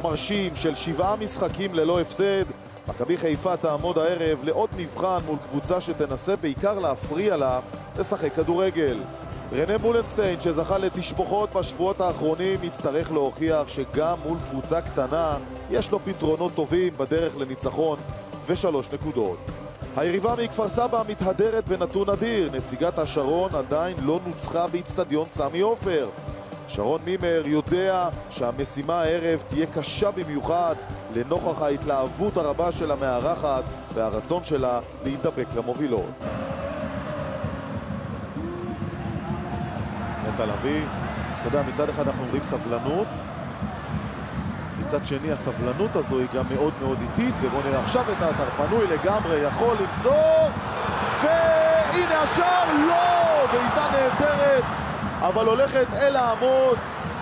מרשים של 7 משחקים ללא הפסד. מכבי חיפה תעמוד הערב לעוד מבחן מול קבוצה שתנסה בעיקר להפריע לה לשחק כדורגל. רנה מולנשטיין, שזכה לתשבחות בשבועות האחרונים, יצטרך להוכיח שגם מול קבוצה קטנה יש לו פתרונות טובים בדרך לניצחון ו3 נקודות. היריבה מכפר סבא מתהדרת בנתון אדיר. נציגת השרון עדיין לא נוצחה באצטדיון סמי עופר. שרון מימר יודע שהמשימה הערב תהיה קשה במיוחד לנוכח ההתלהבות הרבה של המארחת והרצון שלה להידבק למובילות. נטע לביא, אתה יודע, מצד אחד אנחנו אומרים סבלנות, מצד שני הסבלנות הזו היא גם מאוד מאוד איטית, ובואו נראה עכשיו את האתר פנוי לגמרי, יכול למסור, והנה השער, לא! בעיטה נהדרת, אבל הולכת אל העמוד.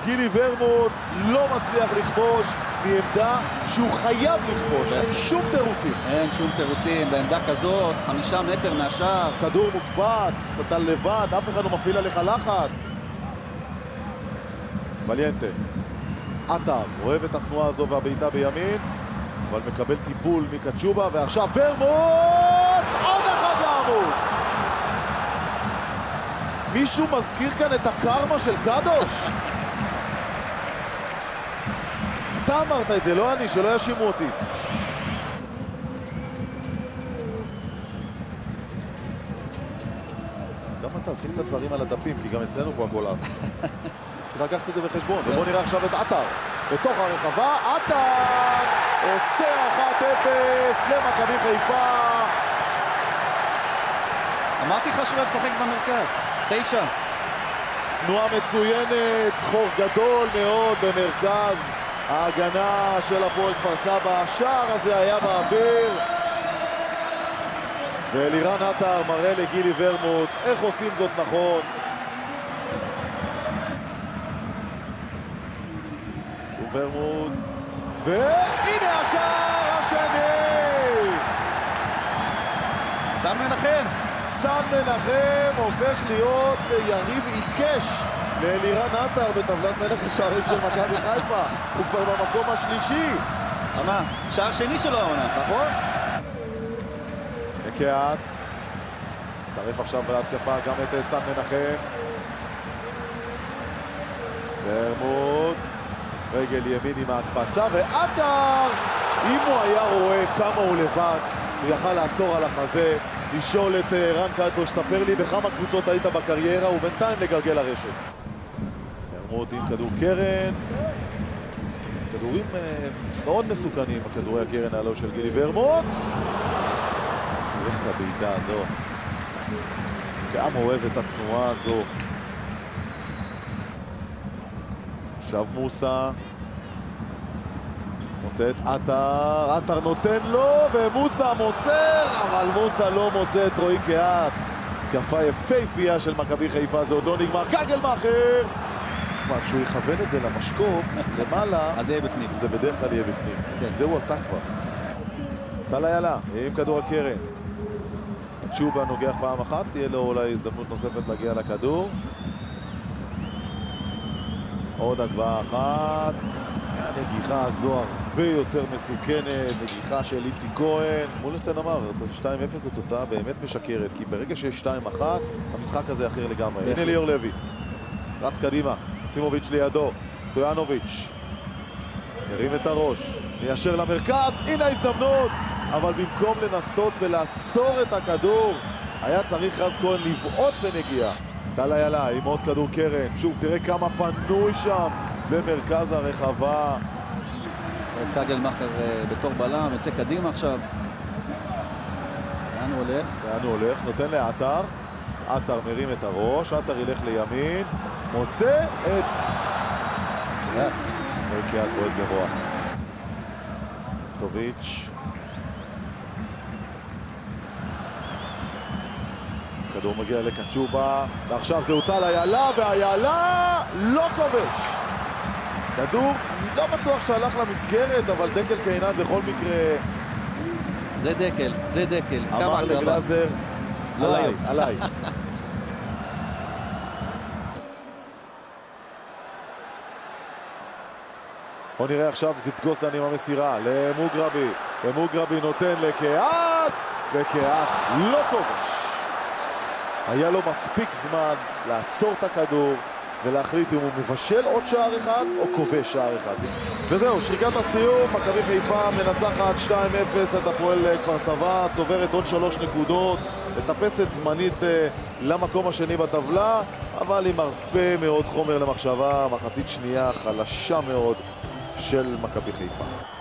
גילי ורמוט לא מצליח לכבוש מעמדה שהוא חייב לכבוש. אין שום תירוצים. אין שום תירוצים בעמדה כזאת, 5 מטר מהשער. כדור מוקפץ, אתה לבד, אף אחד לא מפעיל עליך לחץ. וליאנטה, עטר אוהב את התנועה הזו והבעיטה בימין, אבל מקבל טיפול מקצ'ובה, ועכשיו ורמוט, עוד אחד לעמוד. מישהו מזכיר כאן את הקרמה של קדוש? אתה אמרת את זה, לא אני, שלא ישימו אותי. גם אתה, שים את הדברים על הדפים, כי גם אצלנו פה הכל אף. צריך לקחת את זה בחשבון. ובואו נראה עכשיו את עטר בתוך הרחבה. עטר עושה 1-0 למכבי חיפה. אמרתי לך שהוא משחק במרכז. 9. תנועה מצוינת, חור גדול מאוד במרכז ההגנה של הפועל כפר סבא. השער הזה היה באוויר, ואלירן עטר מראה לגילי ורמוט איך עושים זאת נכון. שוב ורמוט, והנה השער השני. סן מנחם. סן מנחם הופך להיות יריב עיקש לאלירן עטר בטבלת מלך השערים של מכבי חיפה. הוא כבר במקום השלישי. מה? שער שני שלו העונה. נכון? נקעת צרף עכשיו להתקפה גם את סן מנחם. ורמוט, רגל ימין עם ההקפצה, ועטר, אם הוא היה רואה כמה הוא לבד, הוא יכל לעצור על החזה, לשאול את רן קדוש, ספר לי בכמה קבוצות היית בקריירה, ובינתיים לגלגל לרשת. ורמוט עם כדור קרן, כדורים מאוד מסוכנים, הכדורי הקרן הלא של גילי ורמוט. תראה את הבעיטה הזו, כמה אוהב את התנועה הזו. עכשיו מוסה מוצא את עטר, עטר נותן לו ומוסה מוסר, אבל מוסה לא מוצא את רועי קהת. התקפה יפהפייה של מכבי חיפה, זה עוד לא נגמר. גגלמאכר, כשהוא יכוון את זה למשקוף למעלה, אז זה יהיה בפנים, זה בדרך כלל יהיה בפנים. כן. זה הוא עשה כבר. טל איילה עם כדור הקרן, צ'ובה נוגח פעם אחת, תהיה לו אולי הזדמנות נוספת להגיע לכדור. עוד הגבהה אחת. הנגיחה הזו הרבה יותר מסוכנת, נגיחה של איציק כהן. מולנשטיין אמר, 2-0 זו תוצאה באמת משקרת, כי ברגע שיש 2-1, המשחק הזה אחר לגמרי. הנה ליאור לוי, רץ קדימה, סימוביץ' לידו, סטויאנוביץ' ירים את הראש, ניישר למרכז, הנה ההזדמנות, אבל במקום לנסות ולעצור את הכדור, היה צריך רז כהן לבעוט בנגיעה. טל איילה עם עוד כדור קרן, שוב תראה כמה פנוי שם במרכז הרחבה. גגלמאכר בתור בלם, יוצא קדימה עכשיו. לאן הוא הולך? לאן הוא הולך? נותן לעטר, עטר מרים את הראש, עטר ילך לימין, מוצא את קהת רועד גבוה. טוביץ', כדור מגיע לקצ'ובה, ועכשיו זהו טל איילה, ואיילה לא כובש. כדור, אני לא בטוח שהלך למסגרת, אבל דקל קיינת בכל מקרה... זה דקל, זה דקל. אמר לגלאזר, עליי. בוא נראה עכשיו את גוסדן עם המסירה למוגרבי, ומוגרבי נותן לקהת, וקהת לא כובש. היה לו מספיק זמן לעצור את הכדור ולהחליט אם הוא מבשל עוד שער אחד או כובש שער אחד. וזהו, שריקת הסיום, מכבי חיפה מנצחת 2-0 את הפועל כפר סבא, צוברת עוד 3 נקודות, מטפסת זמנית למקום השני בטבלה, אבל עם הרבה מאוד חומר למחשבה, מחצית שנייה חלשה מאוד של מכבי חיפה.